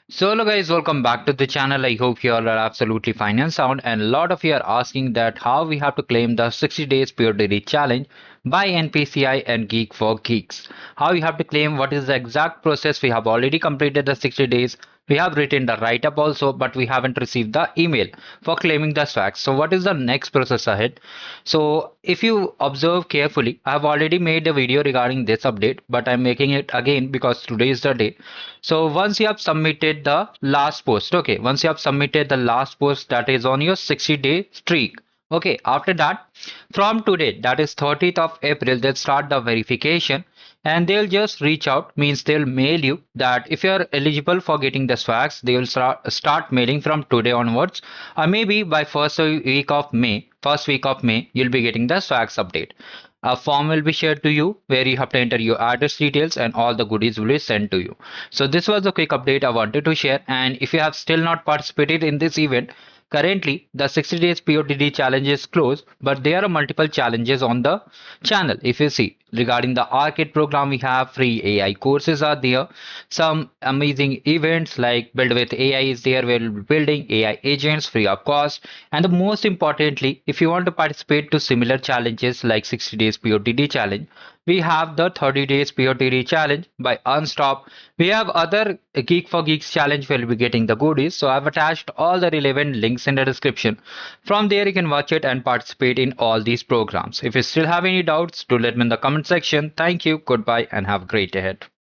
So hello guys, welcome back to the channel. I hope you all are absolutely fine and sound, and a lot of you are asking that how we have to claim the 60 days POTD challenge by NPCI and Geek for Geeks. How you have to claim, what is the exact process. We have already completed the 60 days. We have written the write-up also, but we haven't received the email for claiming the swag. So what is the next process ahead? So if you observe carefully, I have already made a video regarding this update, but I'm making it again because today is the day. So once you have submitted the last post, okay, once you have submitted the last post that is on your 60-day streak, okay, after that, from today, that is 30th of April, they'll start the verification and they'll just reach out, means they'll mail you that if you're eligible for getting the swags, they will start mailing from today onwards, or maybe by first week of May, you'll be getting the swags update. A form will be shared to you where you have to enter your address details and all the goodies will be sent to you. So this was a quick update I wanted to share. And if you have still not participated in this event, currently the 60 days POTD challenge is closed, but there are multiple challenges on the channel. If you see regarding the arcade program, we have free AI courses are there. Some amazing events like Build with AI is there where we'll be building AI agents free of cost. And the most importantly, if you want to participate to similar challenges like 60 days POTD challenge, we have the 30 days POTD challenge by Unstop. We have other Geek for Geeks challenge where we'll be getting the goodies. So I've attached all the relevant links in the description. From there, you can watch it and participate in all these programs. If you still have any doubts, do let me in the comment section. Thank you, goodbye, and have a great day ahead.